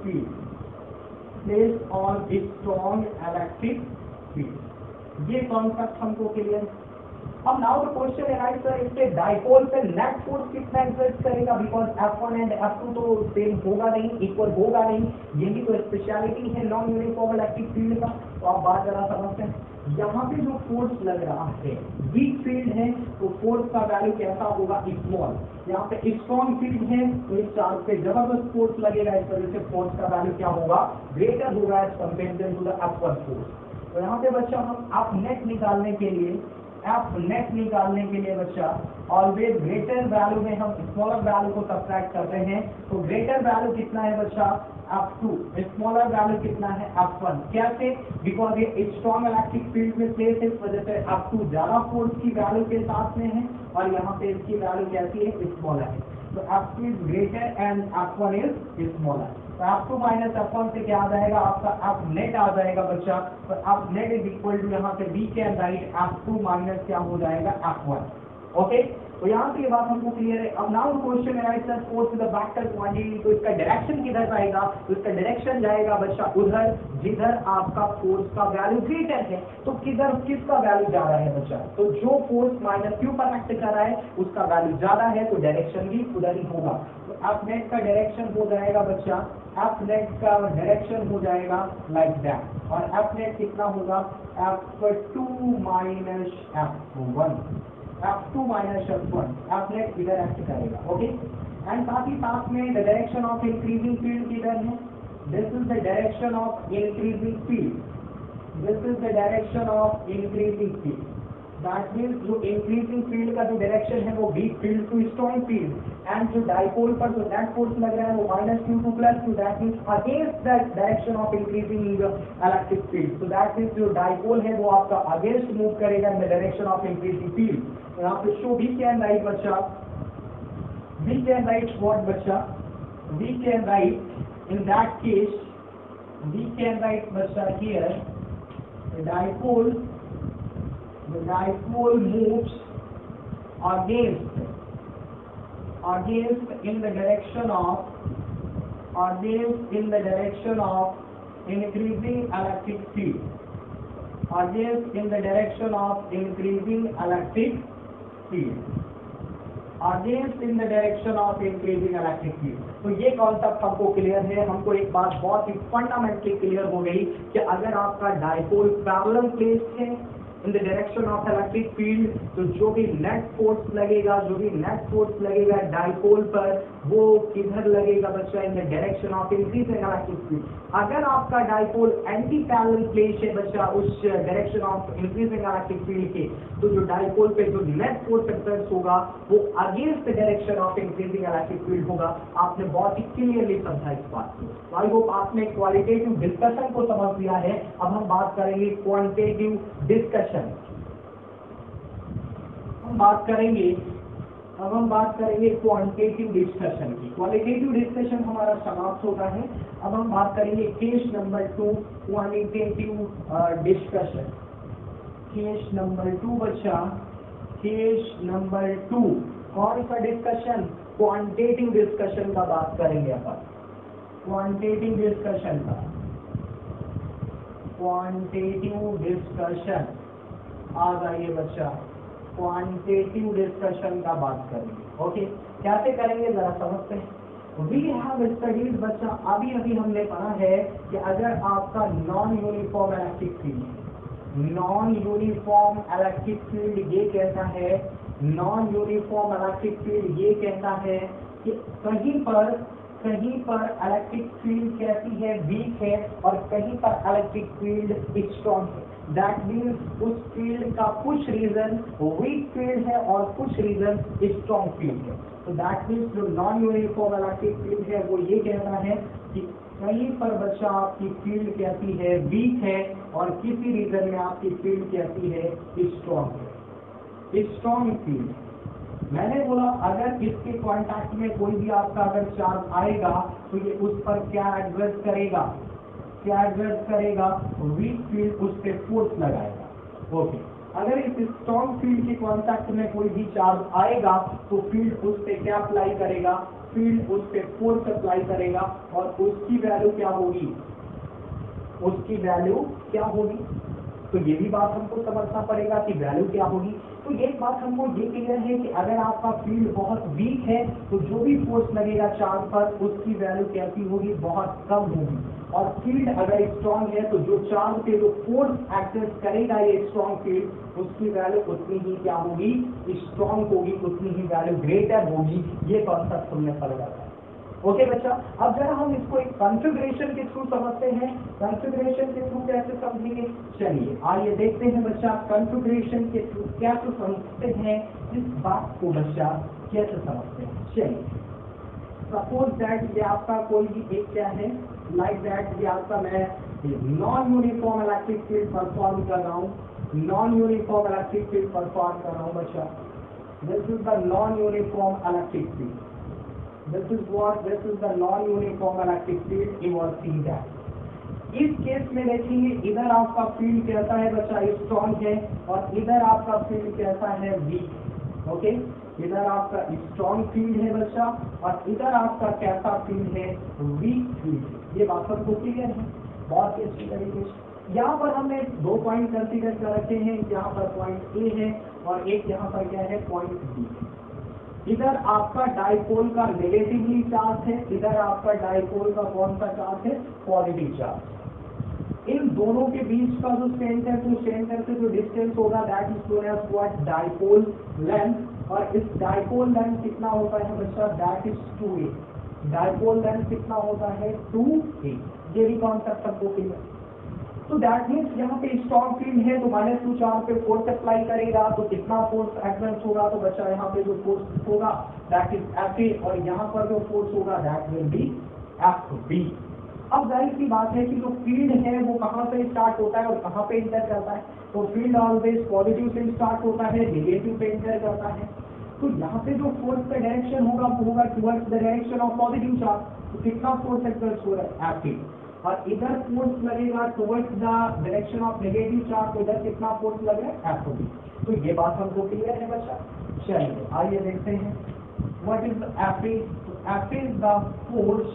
field, ये concept हमको clear. अब now the question है सर, इसके dipole पे net force कितना exert करेगा, because F1 and F2 तो same होगा नहीं, इक्वल होगा नहीं, यही तो स्पेशलिटी है नॉन यूनिफॉर्म इलेक्ट्रिक फील्ड का। तो आप बात जरा समझते हैं, यहाँ पे जो फोर्स लग रहा है वीक फील्ड है, तो फोर्स का वैल्यू कैसा होगा, स्मॉल। यहाँ पे स्ट्रॉन्ग फील्ड है, तो इस चार्ज पे जबरदस्त फोर्स लगेगा, इस वजह से फोर्स का वैल्यू क्या होगा, ग्रेटर होगा as comparison to the F1 force. तो यहाँ पे बच्चा हम आप नेट निकालने के लिए बच्चा ऑलवेज ग्रेटर वैल्यू में हम स्मॉलर वैल्यू को सब्ट्रैक्ट करते हैं। तो ग्रेटर वैल्यू कितना है बच्चा, F2, स्मॉलर वैल्यू कितना है, F1। कैसे, बिकॉज ये स्ट्रॉन्ग इलेक्ट्रिक फील्ड में प्लेस है, इस वजह से F2 ज्यादा फोर्स की वैल्यू के साथ में है, और यहाँ पे इसकी वैल्यू कैसी है, स्मॉलर है। तो F2 is greater and F1 is smaller. तो F2 माइनस F1 से क्या आ जाएगा, आपका F नेट आ जाएगा बच्चा। तो F net is equal to यहाँ पे we can right F2 minus क्या हो जाएगा, F1। ओके, तो यहाँ पे ये बात हमको क्लियर है। अब नाउ क्वेश्चन है sir, force is a vector quantity, तो इसका डायरेक्शन किधर जाएगा, तो इसका डायरेक्शन जाएगा बच्चा उधर जिधर आपका फोर्स का वैल्यू ग्रेटर है। तो किधर किसका वैल्यू ज्यादा है बच्चा, तो जो फोर्स माइनस क्यू पर एक्ट कर रहा है उसका वैल्यू ज्यादा है, तो डायरेक्शन भी उधर ही होगा। तो F नेट का डायरेक्शन हो जाएगा बच्चा, F नेट का डायरेक्शन हो जाएगा लाइक दैट, और F नेट कितना होगा, F2 minus F1, F2 minus F1, F net इधर एक्ट करेगा। ओके, एंड साथ ही साथ में the direction of increasing field किधर है, this is the direction of increasing field, that means जो इंक्रीजिंग फील्ड का जो डायरेक्शन है वो weak field to strong field, and जो डाइपोल पर जो नेट फोर्स लग रहा है वो minus Q to plus Q, that means against that direction of increasing electric field. तो दैट मीन्स जो डाइपोल है वो आपका अगेंस्ट मूव करेगा in the direction of increasing field. तो यहाँ पे शो वी कैन राइट बच्चा, वी कैन राइट व्हाट बच्चा, we can write in that case, we can write बच्चा here the dipole moves against in the direction of increasing electric field, against in the direction of increasing electric field, against in the direction of increasing electric field। तो ये concept हमको clear है। हमको एक बात बहुत ही fundamentally clear हो गई कि अगर आपका डाइपोल पैरेलल प्लेस्ड है in the direction of electric field, तो जो भी नेट फोर्स लगेगा डाइपोल पर, वो किधर लगेगा बच्चा, इन the direction of increasing electric field. अगर आपका डाइपोल एंटी पैरेलल प्लेस है बच्चा उस direction of increasing electric field के, तो जो डाइपोल पे जो नेट फोर्स एक्सर्ट होगा वो against the direction of increasing electric field होगा। आपने बहुत ही क्लियरली समझा इस बात को। आई होप आपने क्वालिटेटिव डिस्कशन को समझ लिया है। अब हम बात करेंगे क्वांटिटेटिव डिस्कशन। हम बात करेंगे क्वांटिटेटिव डिस्कशन की। क्वालिटेटिव डिस्कशन हमारा समाप्त होता है। अब हम बात करेंगे case number 2, quantitative discussion. Case number 2 बच्चा, केस नंबर 2 कौन सा डिस्कशन, क्वांटिटेटिव डिस्कशन का बात करेंगे अपन, क्वांटिटेटिव डिस्कशन का, क्वांटिटेटिव डिस्कशन आ जाइए बच्चा, क्वांटिटेटिव डिस्कशन का बात करेंगे। ओके, कैसे करेंगे जरा समझते हैं। वी हैव स्टडीज बच्चा, अभी हमने पढ़ा है कि अगर आपका नॉन यूनिफॉर्म इलेक्ट्रिक फील्ड ये कहता है, नॉन यूनिफॉर्म इलेक्ट्रिक फील्ड ये कहता है कि कहीं पर इलेक्ट्रिक फील्ड कैसी है, वीक है, और कहीं पर इलेक्ट्रिक फील्ड स्ट्रॉन्ग है। दैट मीन्स उस फील्ड का कुछ रीजन वीक फील्ड है और कुछ रीजन स्ट्रॉन्ग फील्ड है। तो दैट मीन्स जो नॉन यूनिफॉर्म इलेक्ट्रिक फील्ड है वो ये कहता है कि कहीं पर बच्चा आपकी फील्ड कैसी है, वीक है, और किसी रीजन में आपकी फील्ड कैसी है, स्ट्रॉन्ग है, स्ट्रॉन्ग फील्ड। मैंने बोला अगर इसके कांटेक्ट में कोई भी आपका अगर चार्ज आएगा तो ये उस पर क्या एग्जर्ट करेगा, क्या एग्जर्ट करेगा, वीक फील्ड उस पे फोर्स लगाएगा। ओके, अगर इस स्ट्रॉन्ग फील्ड के कांटेक्ट में कोई भी चार्ज आएगा तो फील्ड उस पे क्या अप्लाई करेगा, फील्ड उस पे फोर्स अप्लाई करेगा और उसकी वैल्यू क्या होगी, उसकी वैल्यू क्या होगी। तो ये भी बात हमको समझना पड़ेगा कि वैल्यू क्या होगी। तो एक बात हमको ये क्लियर है कि अगर आपका फील्ड बहुत वीक है तो जो भी फोर्स लगेगा चार्ज पर उसकी वैल्यू कैसी होगी, बहुत कम होगी। और फील्ड अगर स्ट्रॉन्ग है तो जो चार्ज पे जो फोर्स एक्सेस करेगा ये स्ट्रॉन्ग फील्ड, उसकी वैल्यू उतनी ही क्या होगी, स्ट्रॉन्ग होगी, उतनी ही वैल्यू ग्रेटर होगी। ये कॉन्सेप्ट हमने पढ़ जाता है। ओके बच्चा, अब जरा हम इसको एक कॉन्फ़िगरेशन के थ्रू समझते हैं। कॉन्फ़िगरेशन के थ्रू कैसे समझेंगे, चलिए आइए देखते हैं बच्चा कॉन्फ़िगरेशन के थ्रू कैसे समझते हैं इस बात को, बच्चा कैसे समझते हैं। चलिए सपोज दैट ये आपका कोई भी एक क्या है, लाइक दैट ये आपका मैं non uniform electric field perform कर रहा हूँ, non uniform electric field perform कर रहा हूँ बच्चा। This is the non uniform electric field, this is what, this is the non-uniform electric field, you are seeing that। इस केस में देखेंगे इधर आपका फील्ड कैसा है बच्चा, स्ट्रॉन्ग है, और इधर आपका फील्ड कैसा है, वीक। ओके, इधर आपका स्ट्रॉन्ग फील्ड है बच्चा और इधर आपका कैसा फील्ड है, वीक फील्ड। ये बात सबको क्लियर है बहुत ही अच्छी तरीके से। यहाँ पर हमने दो पॉइंट कंसीडर कर रखे हैं, यहाँ पर पॉइंट ए है और एक यहाँ पर क्या है, पॉइंट बी। इधर आपका डाइपोल का नेगेटिवली चार्ज है, इधर आपका डाइपोल का कौन सा चार्ज है, पॉजिटिव चार्ज। इन दोनों के बीच का जो सेंटर टू सेंटर से जो डिस्टेंस होगा that is known as what, dipole length. और इस डाइपोल लेंथ कितना होता है बच्चा, that is 2a। Dipole length कितना होता है, 2a। ये भी कॉन्सेप्ट सबको क्लियर। तो दैट मीन्स यहाँ पे स्ट्रॉन्ग फील्ड है तो -2 चार्ज पे फोर्स अप्लाई करेगा तो कितना फोर्स एक्सर्ट होगा, तो बच्चा यहाँ पे जो फोर्स होगा दैट इज Fa और यहाँ पर जो फोर्स होगा दैट विल बी Fb। अब जाहिर सी बात है कि जो फील्ड है वो कहाँ से स्टार्ट होता है और कहाँ पे इंटर करता है। तो फील्ड ऑलवेज पॉजिटिव से स्टार्ट होता है, नेगेटिव पे इंटर करता है। तो यहाँ पे जो फोर्स का डायरेक्शन होगा वो होगा towards the direction of positive charge. तो कितना फोर्स एक्सर्ट हो रहा है, Fa। और इधर फोर्स लगेगा towards the direction of negative charge, तो इधर कितना फोर्स लगेगा, Fb। तो ये बात हमको क्लियर है बच्चा। चलिए आइए देखते हैं व्हाट इज Fa। तो Fa is the force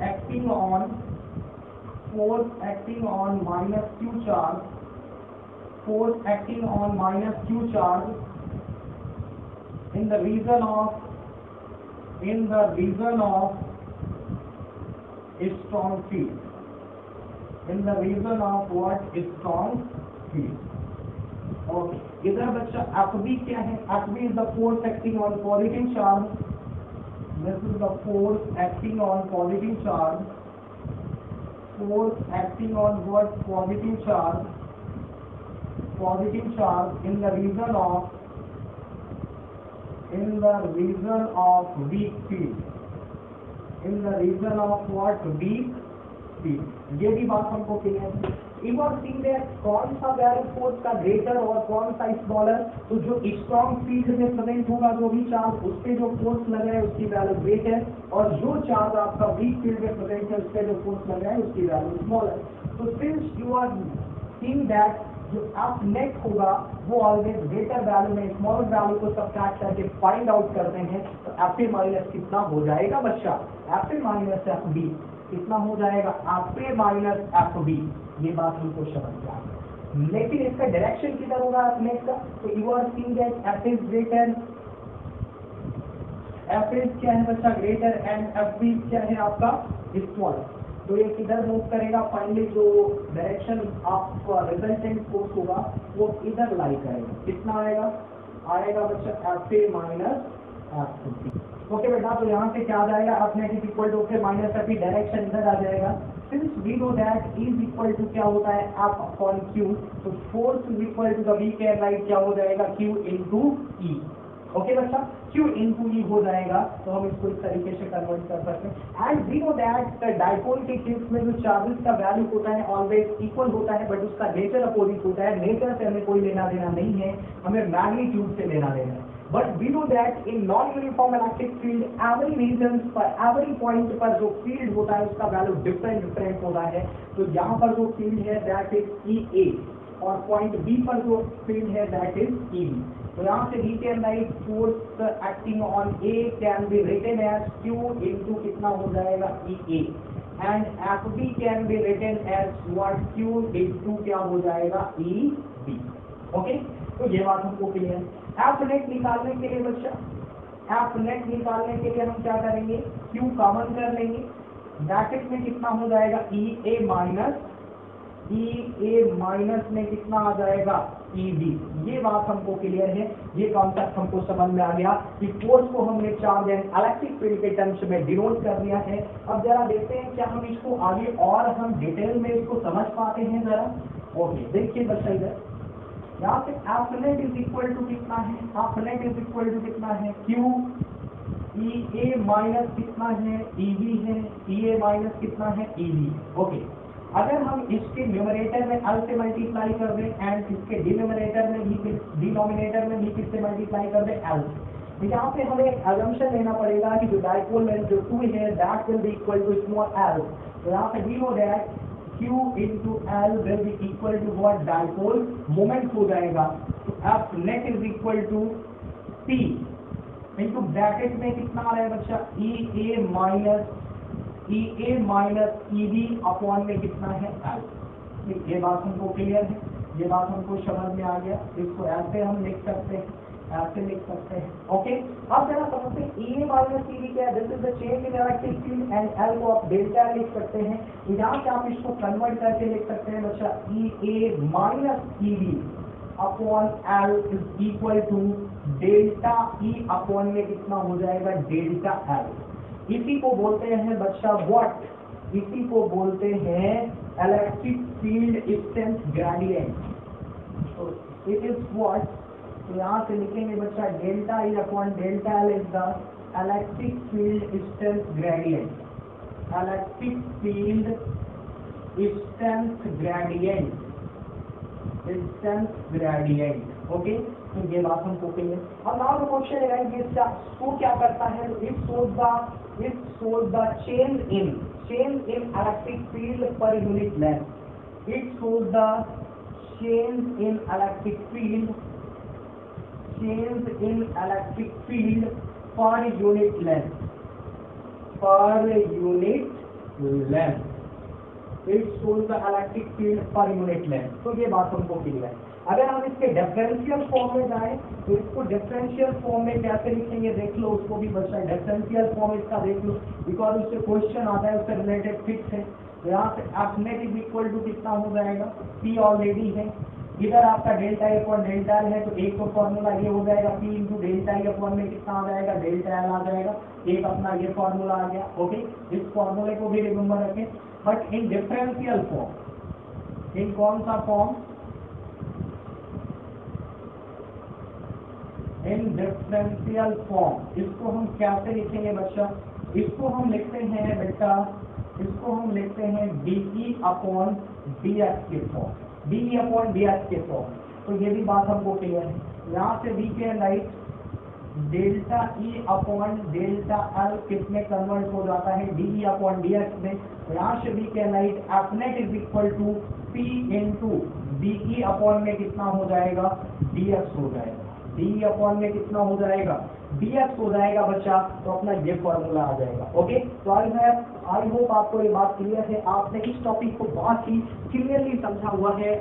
acting on -q charge, force acting on -q charge in the region of strong field, in the region of what, strong field। Okay, इधर बच्चा Fb क्या है, Fb is the force acting on positive charge, this is the force acting on positive charge, force acting on what, positive charge in the region of weak field, in the region of what, weak field। ये भी बात हमको clear है। एक और scene है कौन सा वैल्यू फोर्स का ग्रेटर और कौन सा स्मॉलर। तो जो स्ट्रॉन्ग फील्ड में प्रेजेंट होगा जो भी चार्ज, उस पे जो फोर्स लगा है उसकी वैल्यू ग्रेटर, और जो चार्ज आपका वीक फील्ड में प्रेजेंट है उस पे जो फोर्स लगा है उसकी वैल्यू स्मॉलर। तो since you are seeing that जो आप नेट होगा वो ऑलवेज ग्रेटर वैल्यू में स्मॉलर वैल्यू को सब्ट्रैक्ट करके फाइंड आउट करते हैं। तो Fa माइनस कितना हो जाएगा बच्चा, Fa माइनस Fb कितना हो जाएगा, Fa माइनस Fb। ये बात हमको समझ में आ गई। लेकिन इसका डायरेक्शन किधर होगा नेट का, तो you are seeing that Fa is greater, Fa क्या है बच्चा, ग्रेटर, एंड Fb क्या है आपका, स्मॉलर। तो ये किधर मूव करेगा, फाइनली जो डायरेक्शन ऑफ रिजल्टेंट फोर्स होगा वो इधर लाई करेगा। कितना आएगा बच्चा, Fa माइनस Fb। ओके बेटा, तो यहाँ से क्या आ जाएगा, अपने equal to Fa minus Fb, direction इधर आ जाएगा। Since we know that is equal to क्या होता है, F अपॉन Q, तो force is equal to the weak air light क्या हो जाएगा, Q इंटू E। ओके बच्चा, Q इंटू E हो जाएगा। तो हम इसको इस तरीके से कन्वर्ट कर सकते हैं। And we know that dipole के केस में जो चार्जेस का वैल्यू होता है ऑलवेज इक्वल होता है, बट उसका नेचर अपोजिट होता है। नेचर से हमें कोई लेना देना नहीं है, हमें मैग्नीट्यूड से लेना देना है। But we know that in non uniform electric field every region पर एवरी पॉइंट पर जो फील्ड होता है उसका वैल्यू डिफरेंट होता है। तो यहाँ पर जो फील्ड है दैट इज ई ए और पॉइंट बी पर जो फील्ड है दैट इज ई बी। तो यहाँ से we can write force acting on A can be written as Q into कितना हो जाएगा E A and F B can be written as what Q into क्या हो जाएगा ई बी। ओके, तो ये बात हमको क्लियर है। एफ नेट निकालने के लिए बच्चा, एफ नेट निकालने के लिए हम क्या करेंगे, क्यू कॉमन कर लेंगे, ब्रैकेट में कितना हो जाएगा ई ए माइनस में कितना आ जाएगा ई बी। ये बात हमको क्लियर है, ये कॉन्सेप्ट हमको समझ में आ गया कि फोर्स को हमने चार्ज एंड इलेक्ट्रिक फील्ड के टर्म्स में डिनोट कर दिया है। अब जरा देखते हैं क्या हम इसको आगे और हम डिटेल में इसको समझ पाते हैं जरा। ओके, देखिए बच्चा इधर यहाँ से F net is equal to कितना है, F net is equal to कितना है क्यू ई ए माइनस कितना है ई बी है, ई ए माइनस कितना है ई बी। ओके, अगर हम इसके न्यूमरेटर में एल से मल्टीप्लाई कर दें एंड इसके डिनोमिनेटर में भी किससे मल्टीप्लाई कर दें एल। तो यहाँ पे हमें एक अजम्पशन लेना पड़ेगा कि जो डाइपोल में जो 2 है that will be equal to small L. तो यहाँ पे we know that Q into L will be equal to what, dipole moment हो जाएगा। तो F net is equal to P into bracket में कितना आ रहा है बच्चा E A minus E B upon में कितना है L। ये बात हमको क्लियर है, ये बात हमको समझ में आ गया। इसको ऐसे हम लिख सकते हैं, ऐसे लिख सकते हैं। ओके, अब जरा समझते हैं E A minus E B क्या है। This is the change in electric field and L को आप डेल्टा लिख सकते हैं। यहाँ से आप इसको कन्वर्ट करके लिख सकते हैं बच्चा E A minus E B upon L is equal to delta E upon में कितना हो जाएगा डेल्टा L। इसी को बोलते हैं बच्चा व्हाट, इसी को बोलते हैं electric field distance gradient. It is what, तो यहाँ से लिखेंगे बच्चा delta E upon delta L is the electric field distance gradient, electric field distance gradient. Okay, तो ये बात हमको क्लियर। अब नाउ क्वेश्चन है ये तो क्या करता है, it shows the change in electric field per unit length. It shows the change in electric field per unit length, it shows the electric field per unit length। तो ये बात हमको क्लियर है। अगर हम इसके डिफरेंशियल फॉर्म में जाएं तो इसको डिफरेंशियल फॉर्म में कैसे लिखेंगे देख लो, उसको भी बच्चा डिफरेंशियल फॉर्म इसका देख लो, बिकॉज उससे क्वेश्चन आता है, उससे रिलेटेड फिक्स है। तो यहाँ से F net is equal to कितना हो जाएगा, पी ऑलरेडी है, इधर आपका delta A upon delta L है, तो एक तो फॉर्मूला ये हो जाएगा P into delta E upon में कितना आ जाएगा डेल्टा एल आ जाएगा, एक अपना ये फॉर्मूला आ गया। ओके, इस फॉर्मूले को भी रिमेंबर रखें, बट इन डिफरेंशियल फॉर्म, इन कौन सा फॉर्म, इन डिफरेंशियल फॉर्म। इसको हम कैसे लिखेंगे बच्चा, इसको हम लिखते हैं बेटा, इसको हम लिखते हैं डीई अपॉन डीएक्स के form, D upon D H के फॉर्म। तो ये भी बात हमको क्लियर है। यहाँ से वी के right delta E upon delta L किस में कन्वर्ट हो जाता है डी अपॉन डी एच में। यहाँ से वी के write F net is equal to P into D E upon में कितना हो जाएगा डी एक्स हो जाएगा, डी अपॉन में कितना हो जाएगा डी एक्स हो जाएगा बच्चा। तो अपना ये फॉर्मूला आ जाएगा। ओके, तो आई होप आपको ये बात क्लियर है, आपने इस टॉपिक को बहुत ही क्लियरली समझा हुआ है।